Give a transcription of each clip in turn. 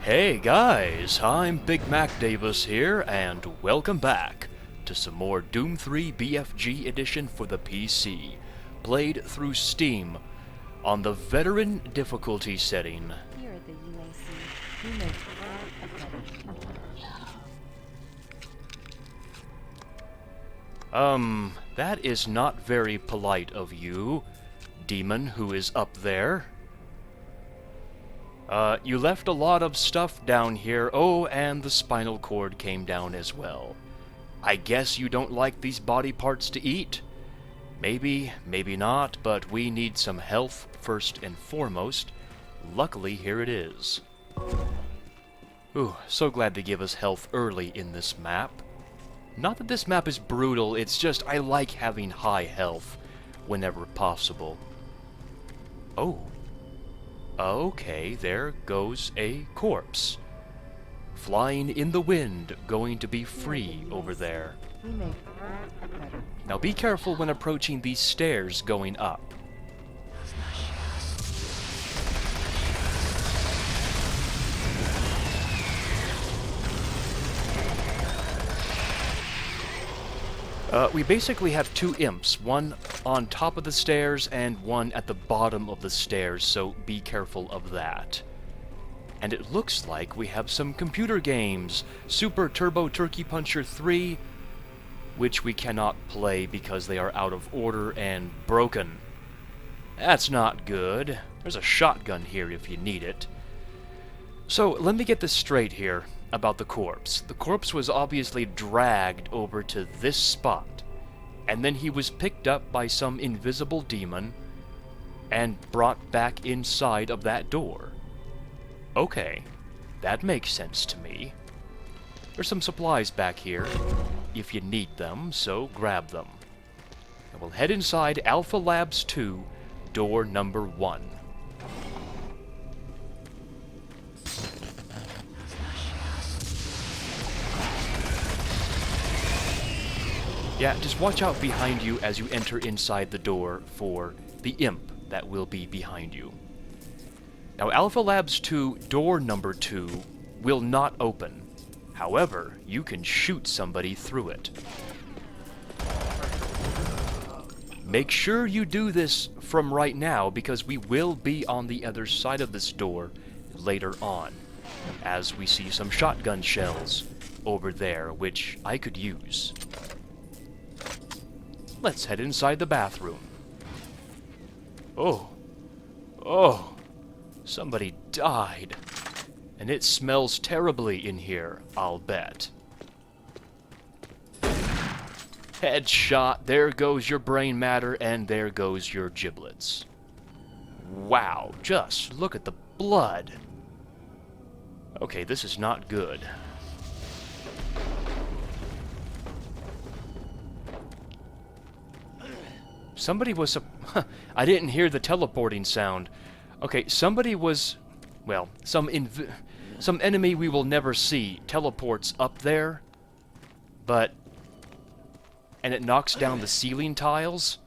Hey guys, I'm BigMacDavis here, and welcome back to some more Doom 3 BFG Edition for the PC, played through Steam on the Veteran difficulty setting. Here at the UAC, we make proud of That is not very polite of you, demon who is up there. You left a lot of stuff down here. Oh, and the spinal cord came down as well. I guess you don't like these body parts to eat? Maybe, maybe not, but we need some health first and foremost. Luckily, here it is. Ooh, so glad to give us health early in this map. Not that this map is brutal, it's just I like having high health whenever possible. Oh. Okay, there goes a corpse. Flying in the wind, going to be free over there. we make proud of Now be careful when approaching these stairs going up. We basically have two imps, one on top of the stairs and one at the bottom of the stairs, so be careful of that. And it looks like we have some computer games. Super Turbo Turkey Puncher 3, which we cannot play because they are out of order and broken. That's not good. There's a shotgun here if you need it. So, let me get this straight here about the corpse. The corpse was obviously dragged over to this spot, and then he was picked up by some invisible demon and brought back inside of that door. Okay, that makes sense to me. There's some supplies back here, if you need them, so grab them. And we'll head inside Alpha Labs 2, door number 1. Yeah, just watch out behind you as you enter inside the door for the imp that will be behind you. Now, Alpha Labs 2, door number 2, will not open. However, you can shoot somebody through it. Make sure you do this from right now, because we will be on the other side of this door later on, as we see some shotgun shells over there, which I could use. Let's head inside the bathroom. Oh. Oh. Somebody died. And it smells terribly in here, I'll bet. Headshot. There goes your brain matter, and there goes your giblets. Wow. Just look at the blood. Okay, this is not good. Somebody was... I didn't hear the teleporting sound. Okay, somebody was... Well, some enemy we will never see teleports up there, but... And it knocks down the ceiling tiles,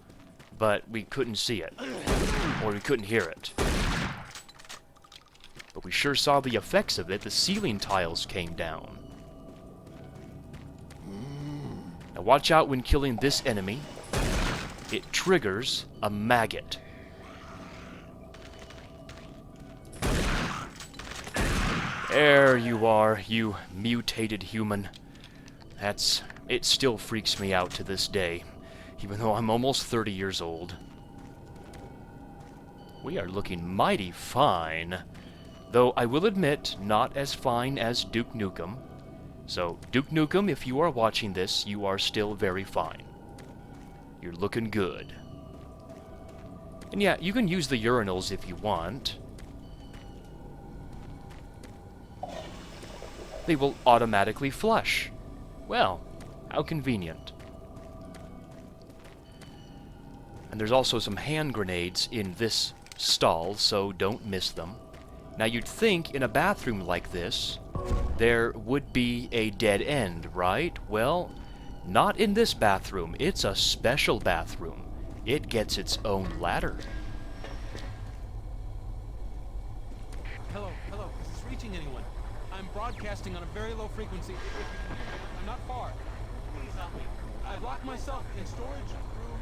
but we couldn't see it. Or we couldn't hear it. But we sure saw the effects of it. The ceiling tiles came down. Now watch out when killing this enemy. It triggers a maggot. There you are, you mutated human. It still freaks me out to this day, even though I'm almost 30 years old. We are looking mighty fine, though I will admit, not as fine as Duke Nukem. So, Duke Nukem, if you are watching this, you are still very fine. You're looking good. And yeah, you can use the urinals if you want. They will automatically flush. Well, how convenient. And there's also some hand grenades in this stall, so don't miss them. Now you'd think in a bathroom like this, there would be a dead end, right? Well, not in this bathroom. It's a special bathroom. It gets its own ladder. Hello, is this reaching anyone? I'm broadcasting on a very low frequency. If you can hear me, I'm not far. Please help me. I've locked myself in storage room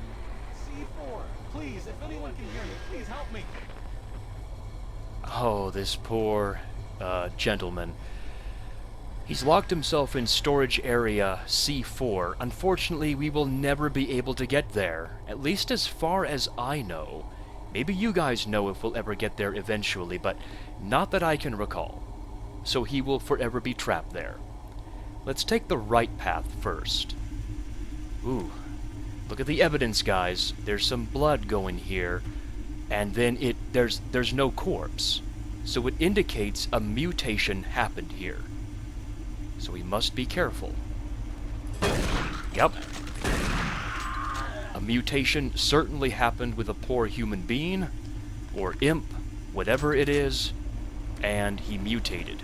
C4. Please, if anyone can hear me, please help me. Oh, this poor gentleman. He's locked himself in storage area C4. Unfortunately, we will never be able to get there, at least as far as I know. Maybe you guys know if we'll ever get there eventually, but not that I can recall. So he will forever be trapped there. Let's take the right path first. Ooh, look at the evidence, guys. There's some blood going here, and then there's no corpse. So it indicates a mutation happened here. So we must be careful. Yep. A mutation certainly happened with a poor human being, or imp, whatever it is, and he mutated.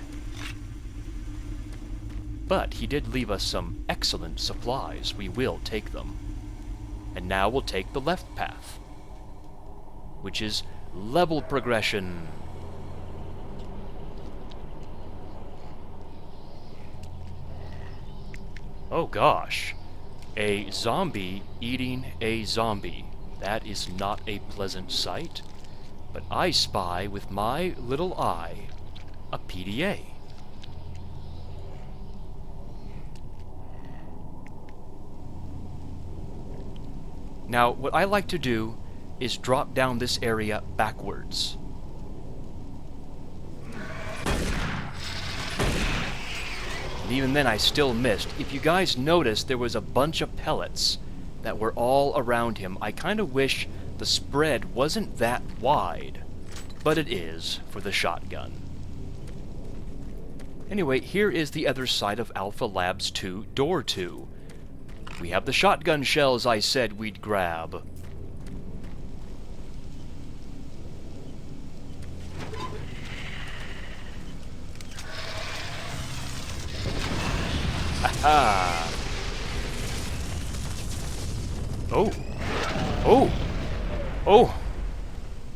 But he did leave us some excellent supplies. We will take them. And now we'll take the left path, which is level progression. Oh gosh. A zombie eating a zombie. That is not a pleasant sight. But I spy with my little eye a PDA. Now, what I like to do is drop down this area backwards. And even then I still missed. If you guys noticed, there was a bunch of pellets that were all around him. I kind of wish the spread wasn't that wide, but it is for the shotgun. Anyway, here is the other side of Alpha Labs 2, Door 2. We have the shotgun shells I said we'd grab. Aha! Oh! Oh! Oh!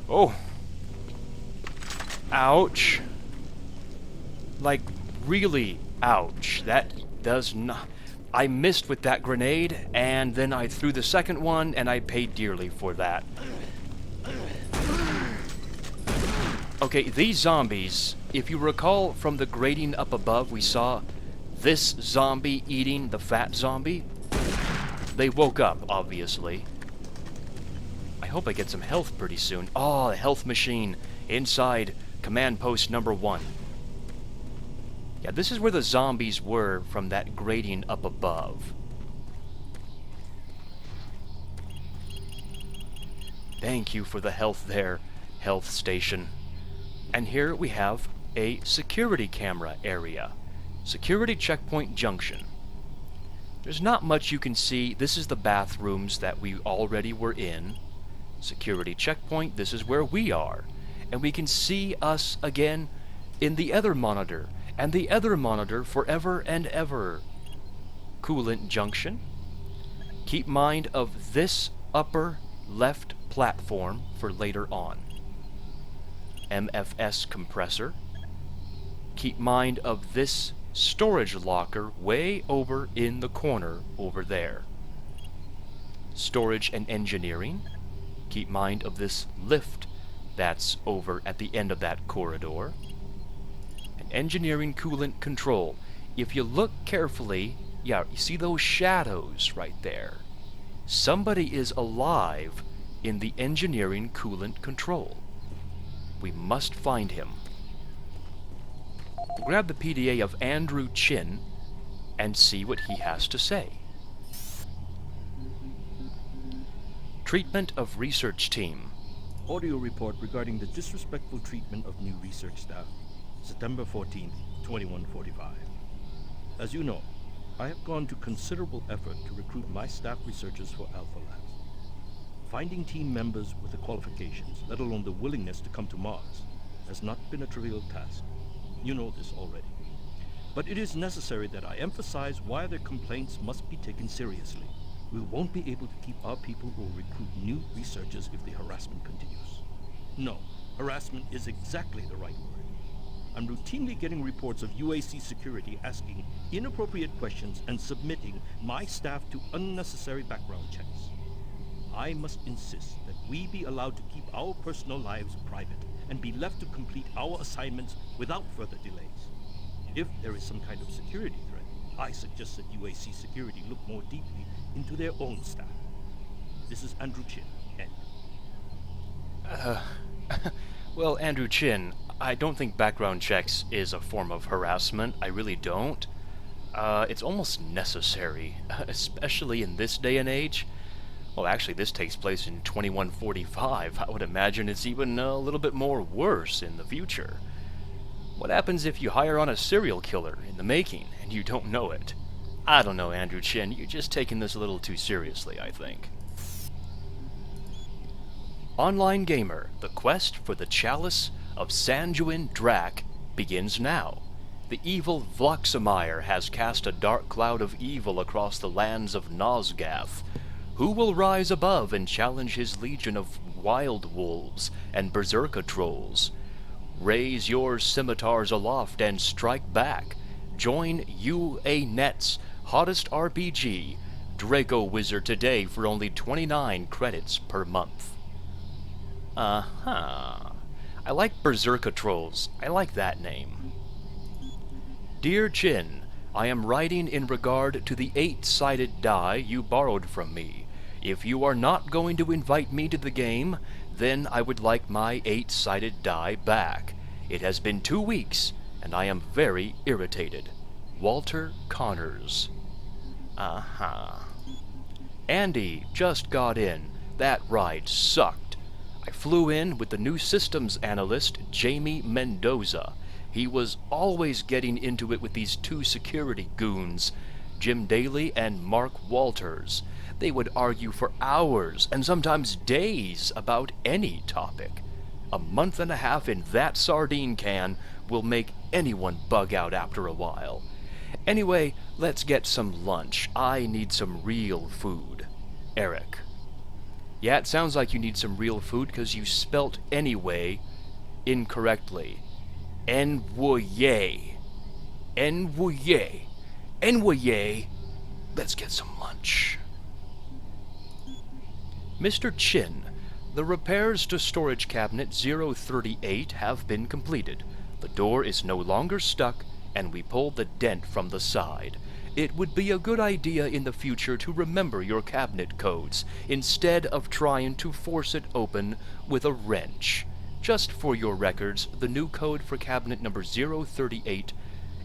Oh! Ouch! Like, really, ouch. That does not... I missed with that grenade, and then I threw the second one, and I paid dearly for that. Okay, these zombies, if you recall from the grating up above, we saw this zombie eating the fat zombie. They woke up, obviously. I hope I get some health pretty soon. Oh, the health machine inside command post number 1. Yeah, this is where the zombies were from that grating up above. Thank you for the health there, health station. And here we have a security camera area. Security checkpoint junction. There's not much you can see. This is the bathrooms that we already were in. Security checkpoint, this is where we are. And we can see us again in the other monitor. And the other monitor forever and ever. Coolant junction. Keep mind of this upper left platform for later on. MFS compressor. Keep mind of this storage locker way over in the corner over there. Storage and engineering. Keep mind of this lift that's over at the end of that corridor. Engineering coolant control. If you look carefully, yeah, you see those shadows right there. Somebody is alive in the engineering coolant control. We must find him. We'll grab the PDA of Andrew Chin and see what he has to say. Treatment of research team. Audio report regarding the disrespectful treatment of new research staff. September 14th, 2145. As you know, I have gone to considerable effort to recruit my staff researchers for Alpha Labs. Finding team members with the qualifications, let alone the willingness to come to Mars, has not been a trivial task. You know this already. But it is necessary that I emphasize why their complaints must be taken seriously. We won't be able to keep our people or recruit new researchers if the harassment continues. No, harassment is exactly the right word. I'm routinely getting reports of UAC security asking inappropriate questions and submitting my staff to unnecessary background checks. I must insist that we be allowed to keep our personal lives private and be left to complete our assignments without further delays. If there is some kind of security threat, I suggest that UAC security look more deeply into their own staff. This is Andrew Chin, Ed. Well, Andrew Chin, I don't think background checks is a form of harassment. I really don't. It's almost necessary, especially in this day and age. Well, actually, this takes place in 2145. I would imagine it's even a little bit more worse in the future. What happens if you hire on a serial killer in the making and you don't know it? I don't know, Andrew Chin. You're just taking this a little too seriously, I think. Online Gamer, the quest for the Chalice of Sanjuin Drac begins now. The evil Vloxamire has cast a dark cloud of evil across the lands of Nosgath. Who will rise above and challenge his legion of wild wolves and berserker trolls? Raise your scimitars aloft and strike back. Join UA.net's hottest RPG, Draco Wizard, today for only 29 credits per month. Uh-huh. I like berserker trolls. I like that name. Dear Chin, I am writing in regard to the 8-sided die you borrowed from me. If you are not going to invite me to the game, then I would like my 8-sided die back. It has been 2 weeks, and I am very irritated. Walter Connors. Uh-huh. Andy just got in. That ride sucked. I flew in with the new systems analyst, Jamie Mendoza. He was always getting into it with these 2 security goons, Jim Daly and Mark Walters. They would argue for hours and sometimes days about any topic. A month and a half in that sardine can will make anyone bug out after a while. Anyway, let's get some lunch. I need some real food. Eric. Yeah, it sounds like you need some real food because you spelt anyway incorrectly. Envoyer. Envoyer. Envoyer. Let's get some lunch. Mr. Chin, the repairs to storage cabinet 038 have been completed. The door is no longer stuck, and we pulled the dent from the side. It would be a good idea in the future to remember your cabinet codes, instead of trying to force it open with a wrench. Just for your records, the new code for cabinet number 038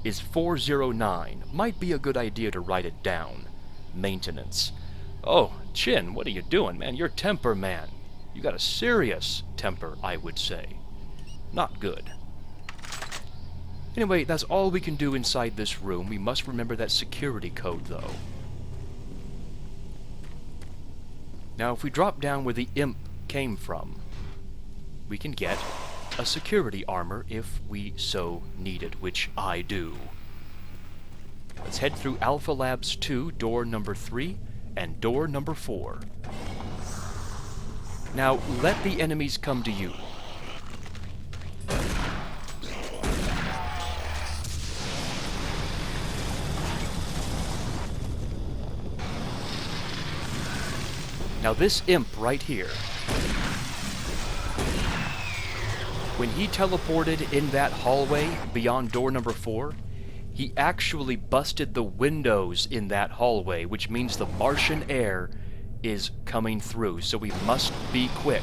is 409. Might be a good idea to write it down. Maintenance. Oh, Chin, what are you doing, man? You're temper, man. You got a serious temper, I would say. Not good. Anyway, that's all we can do inside this room. We must remember that security code, though. Now, if we drop down where the imp came from, we can get a security armor if we so need it, which I do. Let's head through Alpha Labs 2, door number 3, and door number 4. Now, let the enemies come to you. Now this imp right here, when he teleported in that hallway beyond door number 4, he actually busted the windows in that hallway, which means the Martian air is coming through, so we must be quick.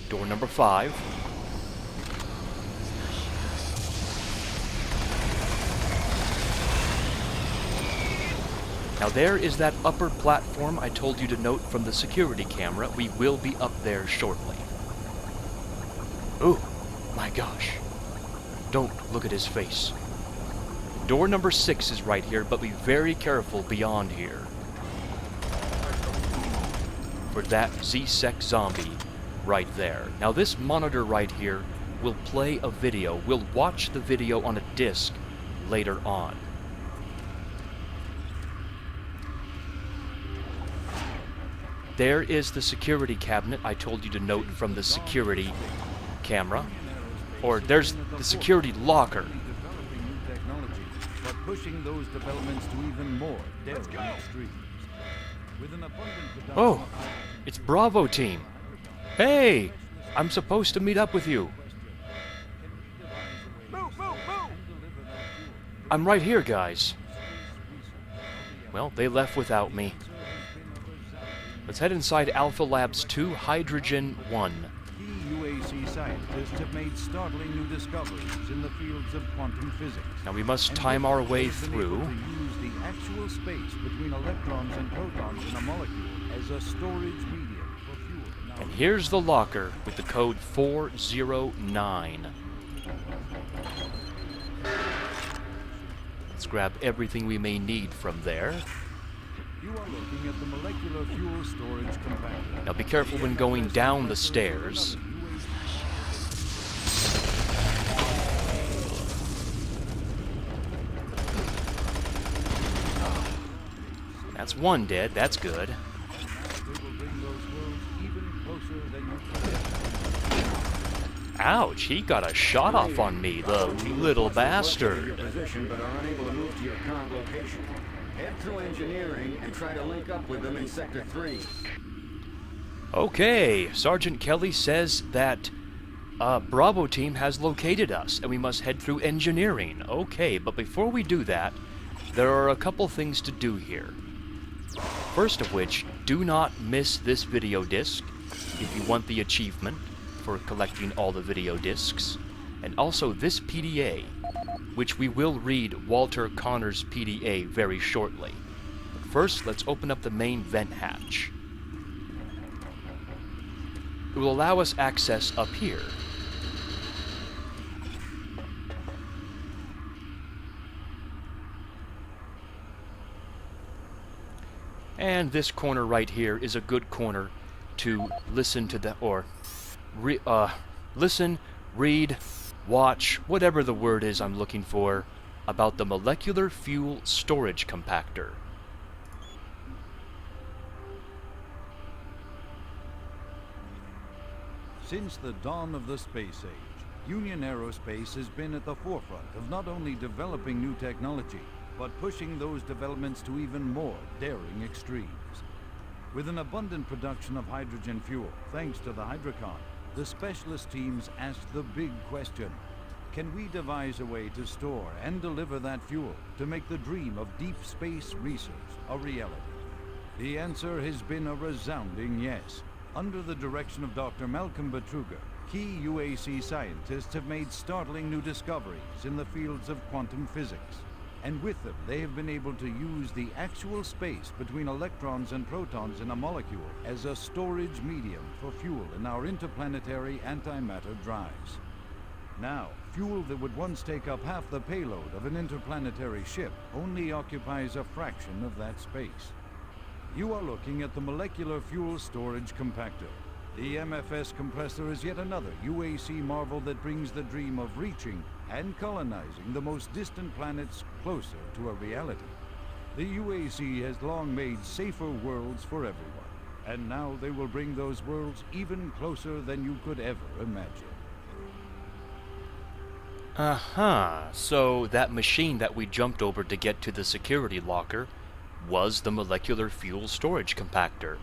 Door number 5. Now there is that upper platform I told you to note from the security camera. We will be up there shortly. Ooh, my gosh. Don't look at his face. Door number 6 is right here, but be very careful beyond here. For that Z-Sec zombie right there. Now this monitor right here will play a video. We'll watch the video on a disc later on. There is the security cabinet I told you to note from the security camera. Or there's the security locker. Developing new technology, but pushing those developments to even more daring extremes. With an abundant production Oh, it's Bravo Team. Hey, I'm supposed to meet up with you. I'm right here, guys. Well, they left without me. Let's head inside Alpha Labs 2, Hydrogen 1. Key UAC scientists have made startling new discoveries in the fields of quantum physics. Now we must And time with our them, way they've been able through. to use the actual space between electrons and protons in a molecule as a storage medium for fuel. And here's the locker with the code 409. Let's grab everything we may need from there. You are looking at the molecular fuel storage compactor. Now be careful when going down the stairs. That's one dead, that's good. They will bring those worlds even closer than you could ever. Ouch, he got a shot off on me, the little bastard. Position, but are unable to move to your current location. Head through engineering and try to link up with them in Sector 3. Okay, Sergeant Kelly says that Bravo Team has located us and we must head through engineering. Okay, but before we do that, there are a couple things to do here. First of which, do not miss this video disc if you want the achievement for collecting all the video discs, and also this PDA, which we will read Walter Connor's PDA very shortly. But first, let's open up the main vent hatch. It will allow us access up here. And this corner right here is a good corner to listen to the, or listen, read, watch, whatever the word is I'm looking for, about the molecular fuel storage compactor. Since the dawn of the space age, Union Aerospace has been at the forefront of not only developing new technology, but pushing those developments to even more daring extremes. With an abundant production of hydrogen fuel, thanks to the Hydrocon, the specialist teams asked the big question: can we devise a way to store and deliver that fuel to make the dream of deep space research a reality? The answer has been a resounding yes. Under the direction of Dr. Malcolm Betruger, key UAC scientists have made startling new discoveries in the fields of quantum physics. And with them, they have been able to use the actual space between electrons and protons in a molecule as a storage medium for fuel in our interplanetary antimatter drives. Now, fuel that would once take up half the payload of an interplanetary ship only occupies a fraction of that space. You are looking at the molecular fuel storage compactor. The MFS compressor is yet another UAC marvel that brings the dream of reaching and colonizing the most distant planets closer to a reality. The UAC has long made safer worlds for everyone, and now they will bring those worlds even closer than you could ever imagine. So that machine that we jumped over to get to the security locker was the molecular fuel storage compactor.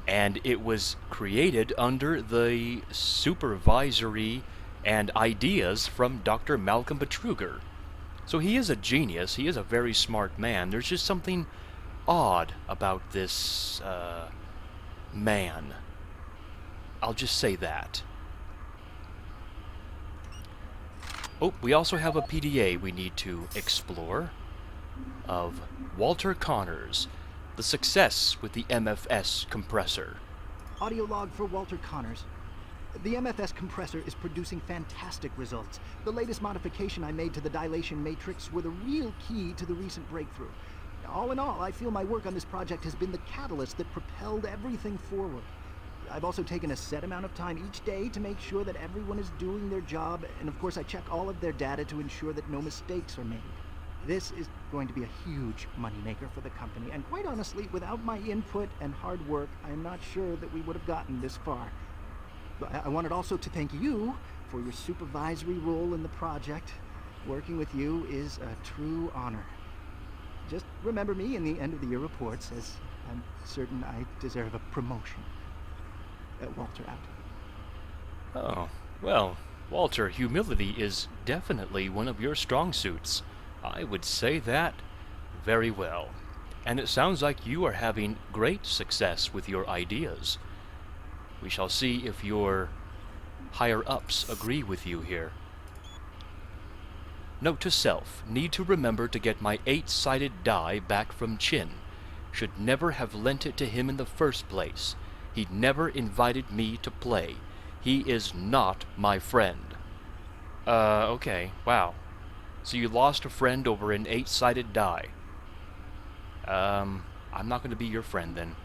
And it was created under the supervisory and ideas from Dr. Malcolm Betruger. So he is a genius, he is a very smart man. There's just something odd about this, man. I'll just say that. Oh, we also have a PDA we need to explore of Walter Connor's The Success with the MFS Compressor. Audio log for Walter Connors. The MFS compressor is producing fantastic results. The latest modification I made to the dilation matrix were the real key to the recent breakthrough. All in all, I feel my work on this project has been the catalyst that propelled everything forward. I've also taken a set amount of time each day to make sure that everyone is doing their job, and of course I check all of their data to ensure that no mistakes are made. This is going to be a huge moneymaker for the company, and quite honestly, without my input and hard work, I am not sure that we would have gotten this far. I wanted also to thank you for your supervisory role in the project. Working with you is a true honor. Just remember me in the end-of-the-year reports, as I'm certain I deserve a promotion. Walter out. Oh, well, Walter, humility is definitely one of your strong suits. I would say that very well. And it sounds like you are having great success with your ideas. We shall see if your higher-ups agree with you here. Note to self, need to remember to get my 8-sided die back from Chin. Should never have lent it to him in the first place. He never invited me to play. He is not my friend. Okay, wow. So you lost a friend over an 8-sided die. I'm not going to be your friend then.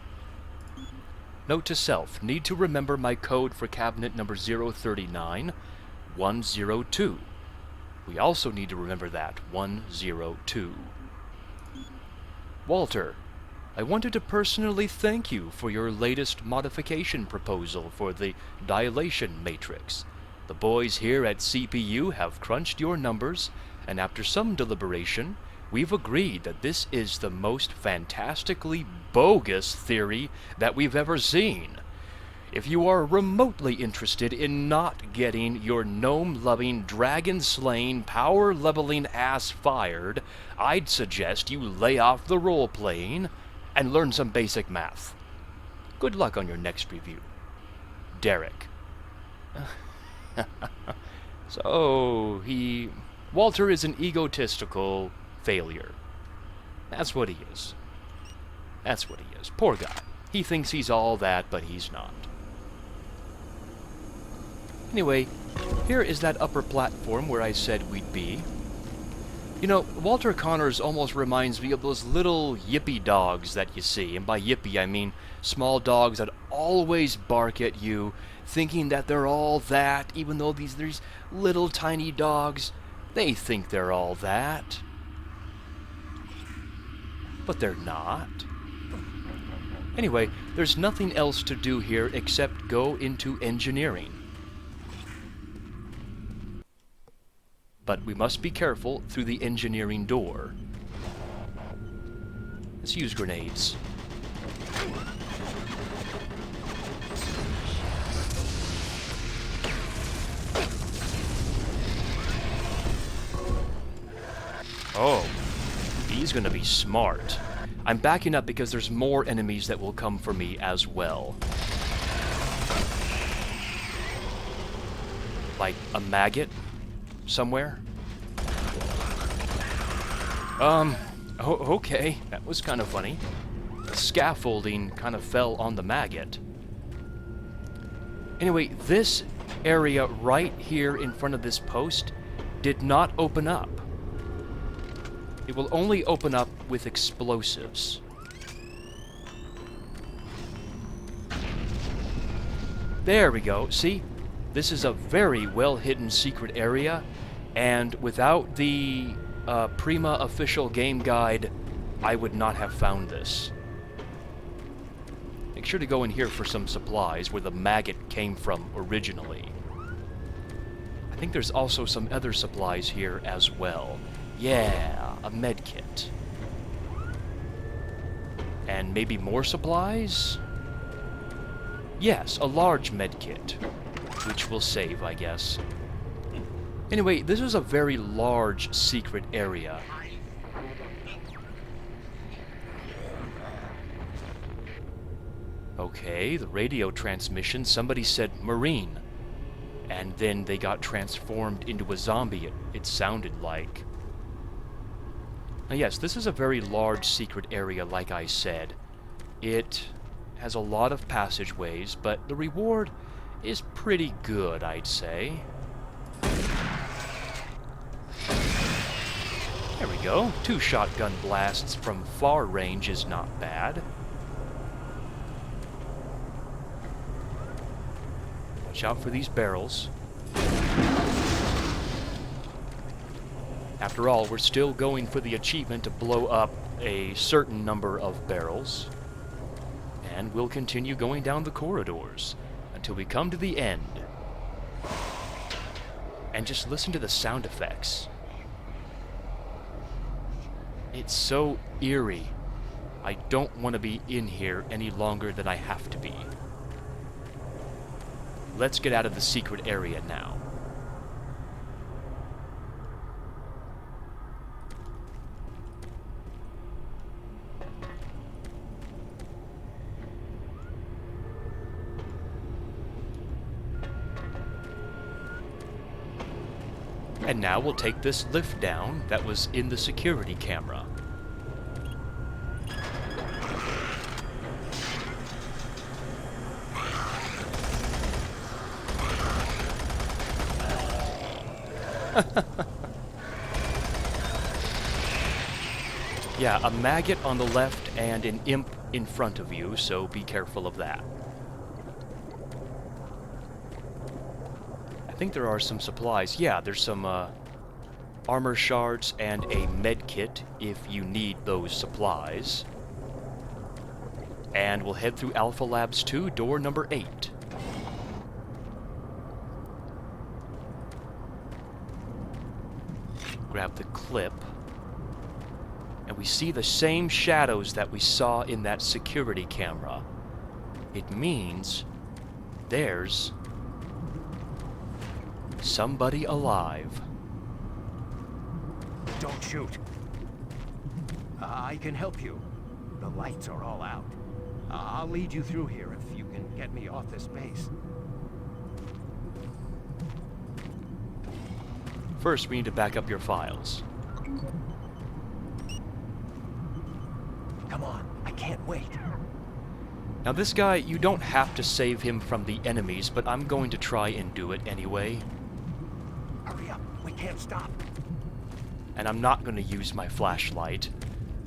Note to self, need to remember my code for cabinet number 039102. We also need to remember that, 102. Walter, I wanted to personally thank you for your latest modification proposal for the dilation matrix. The boys here at CPU have crunched your numbers, and after some deliberation, we've agreed that this is the most fantastically bogus theory that we've ever seen. If you are remotely interested in not getting your gnome-loving, dragon-slaying, power-leveling ass fired, I'd suggest you lay off the role-playing and learn some basic math. Good luck on your next review. Derek. So, Walter is an egotistical failure. That's what he is. That's what he is. Poor guy. He thinks he's all that, but he's not. Anyway, here is that upper platform where I said we'd be. You know, Walter Connors almost reminds me of those little yippy dogs that you see. And by yippy, I mean small dogs that always bark at you, thinking that they're all that, even though these little tiny dogs, they think they're all that. But they're not. Anyway, there's nothing else to do here except go into engineering. But we must be careful through the engineering door. Let's use grenades. Oh, he's gonna be smart. I'm backing up because there's more enemies that will come for me as well. Like a maggot somewhere? Okay, that was kind of funny. The scaffolding kind of fell on the maggot. Anyway, this area right here in front of this post did not open up. It will only open up with explosives. There we go. See? This is a very well-hidden secret area, and without the Prima official game guide, I would not have found this. Make sure to go in here for some supplies where the maggot came from originally. I think there's also some other supplies here as well. Yeah, a med kit. And maybe more supplies? Yes, a large med kit, which will save, I guess. Anyway, this is a very large secret area. Okay, the radio transmission, somebody said Marine. And then they got transformed into a zombie, it sounded like. Now yes, this is a very large secret area, like I said. It has a lot of passageways, but the reward is pretty good, I'd say. There we go. 2 shotgun blasts from far range is not bad. Watch out for these barrels. After all, we're still going for the achievement to blow up a certain number of barrels. And we'll continue going down the corridors until we come to the end. And just listen to the sound effects. It's so eerie. I don't want to be in here any longer than I have to be. Let's get out of the secret area now. And now we'll take this lift down that was in the security camera. Yeah, a maggot on the left and an imp in front of you, so be careful of that. I think there are some supplies. Yeah, there's some armor shards and a med kit if you need those supplies. And we'll head through Alpha Labs 2, door number 8. Grab the clip. And we see the same shadows that we saw in that security camera. It means there's somebody alive. Don't shoot. I can help you. The lights are all out. I'll lead you through here if you can get me off this base. First, we need to back up your files. Come on, I can't wait. Now this guy, you don't have to save him from the enemies, but I'm going to try and do it anyway. Hurry up, we can't stop. And I'm not going to use my flashlight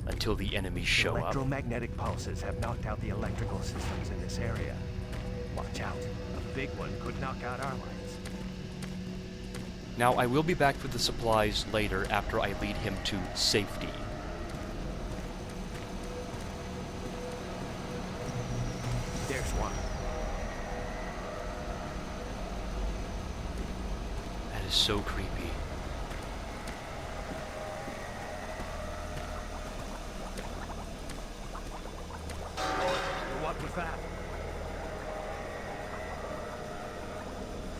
until the enemies show up. Electromagnetic pulses have knocked out the electrical systems in this area. Watch out, a big one could knock out our lights. Now, I will be back for the supplies later after I lead him to safety. There's one. That is so creepy. What was that?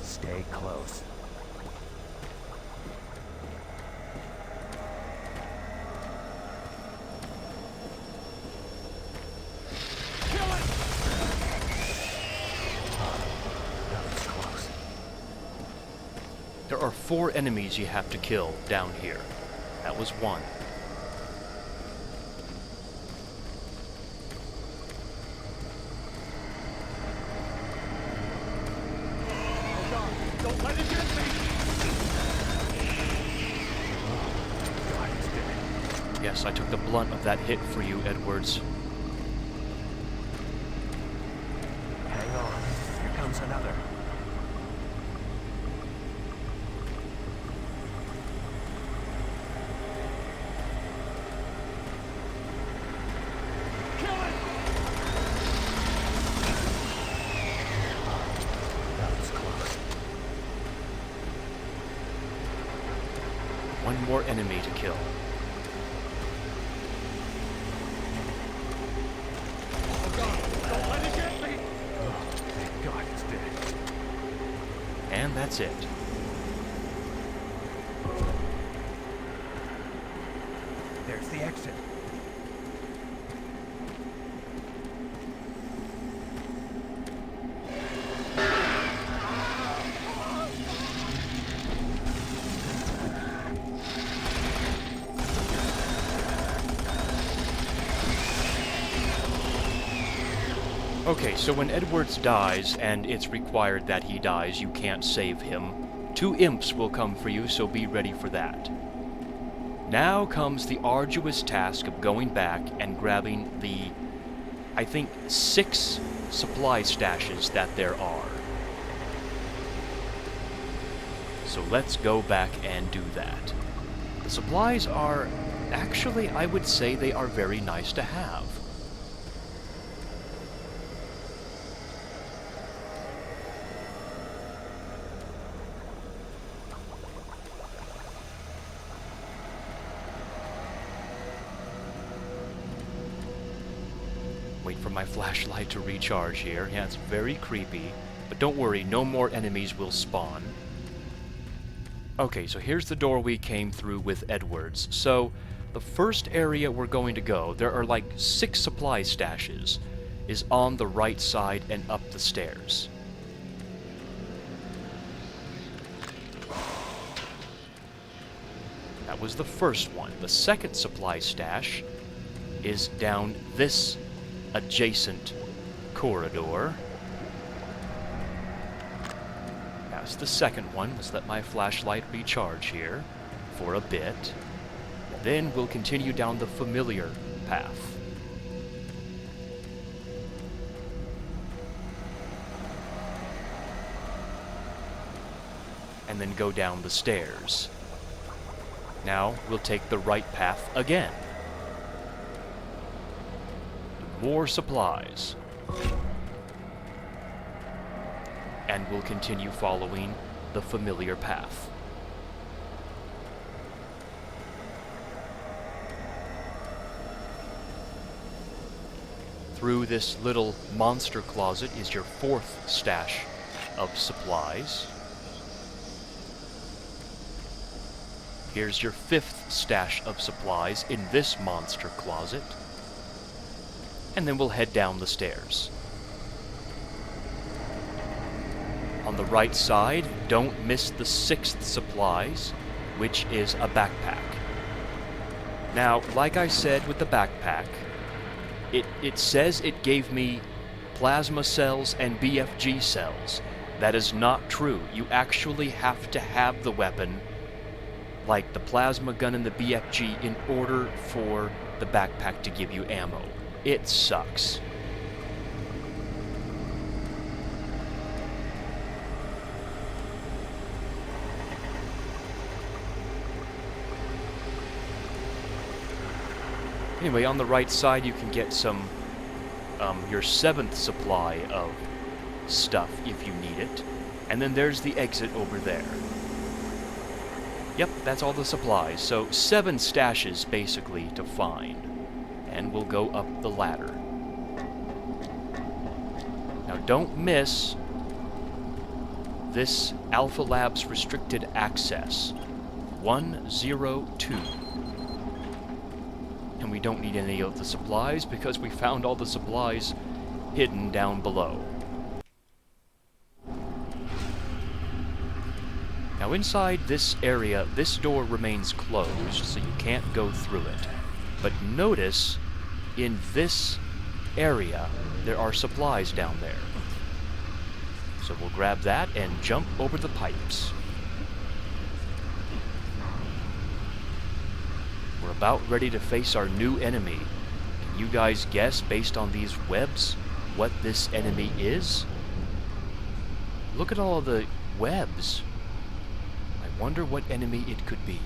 Stay close. There are 4 enemies you have to kill down here. That was 1. Oh God, don't let it get me! God, it's dead. Yes, I took the blunt of that hit for you, Edwards. Hang on. Here comes another. That was close. One more enemy to kill. Oh God, don't let it get me! Thank God it's dead. And that's it. There's the exit. Okay, so when Edwards dies, and it's required that he dies, you can't save him, 2 imps will come for you, so be ready for that. Now comes the arduous task of going back and grabbing the, I think, 6 supply stashes that there are. So let's go back and do that. The supplies are, actually, I would say they are very nice to have. for my flashlight to recharge here. Yeah, it's very creepy. But don't worry, no more enemies will spawn. Okay, so here's the door we came through with Edwards. So, the first area we're going to go, there are like 6 supply stashes, is on the right side and up the stairs. That was the first one. The second supply stash is down this adjacent corridor. That's the second one. Let's let my flashlight recharge here for a bit. Then we'll continue down the familiar path. And then go down the stairs. Now we'll take the right path again. More supplies. And we'll continue following the familiar path. Through this little monster closet is your 4th stash of supplies. Here's your 5th stash of supplies in this monster closet. And then we'll head down the stairs. On the right side, don't miss the 6th supplies, which is a backpack. Now, like I said with the backpack, it says it gave me plasma cells and BFG cells. That is not true. You actually have to have the weapon, like the plasma gun and the BFG, in order for the backpack to give you ammo. It sucks. Anyway, on the right side you can get some, your 7th supply of stuff if you need it. And then there's the exit over there. Yep, that's all the supplies. So 7 stashes basically to find. And we'll go up the ladder. Now don't miss this Alpha Labs restricted access. 102. And we don't need any of the supplies because we found all the supplies hidden down below. Now inside this area, this door remains closed, so you can't go through it. But notice, in this area, there are supplies down there. So we'll grab that and jump over the pipes. We're about ready to face our new enemy. Can you guys guess, based on these webs, what this enemy is? Look at all the webs. I wonder what enemy it could be.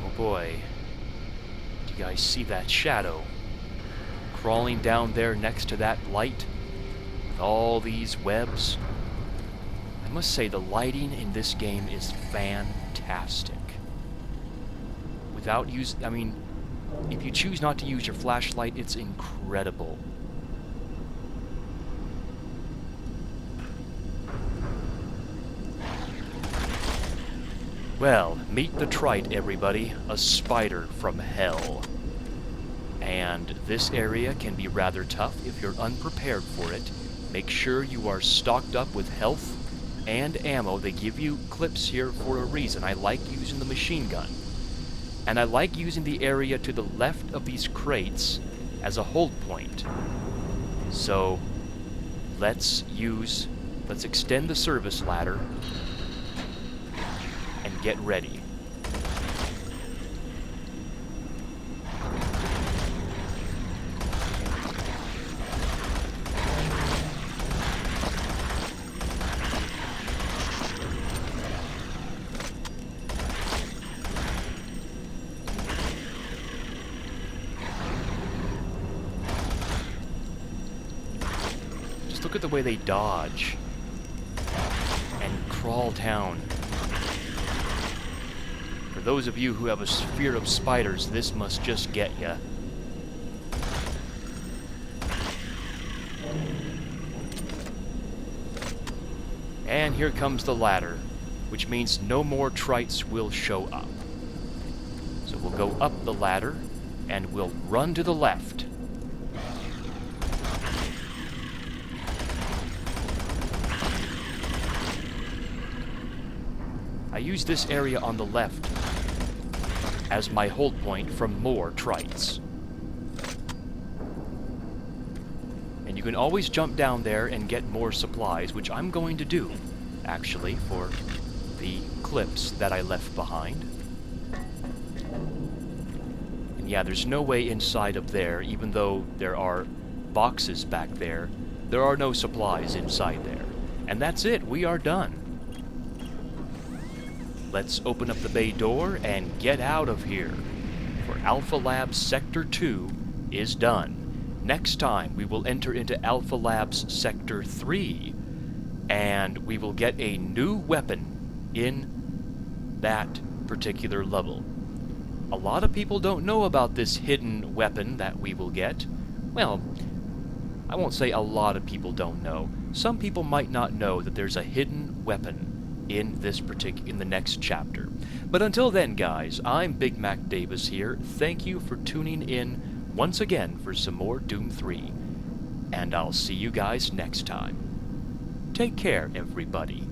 Oh boy. Do you guys see that shadow? Crawling down there next to that light? With all these webs? I must say the lighting in this game is fantastic. Without if you choose not to use your flashlight, it's incredible. Well, meet the trite, everybody. A spider from hell. And this area can be rather tough if you're unprepared for it. Make sure you are stocked up with health and ammo. They give you clips here for a reason. I like using the machine gun. And I like using the area to the left of these crates as a hold point. So, let's extend the service ladder and get ready. Look at the way they dodge and crawl down. For those of you who have a fear of spiders, this must just get ya. And here comes the ladder, which means no more trites will show up. So we'll go up the ladder, and we'll run to the left. I use this area on the left as my hold point from more trites. And you can always jump down there and get more supplies, which I'm going to do, actually, for the clips that I left behind. And yeah, there's no way inside of there, even though there are boxes back there, there are no supplies inside there. And that's it, we are done. Let's open up the bay door and get out of here. For Alpha Labs Sector 2 is done. Next time, we will enter into Alpha Labs Sector 3, and we will get a new weapon in that particular level. A lot of people don't know about this hidden weapon that we will get. Well, I won't say a lot of people don't know. Some people might not know that there's a hidden weapon in the next chapter. But until then, guys, I'm BigMacDavis here. Thank you for tuning in once again for some more Doom 3. And I'll see you guys next time. Take care, everybody.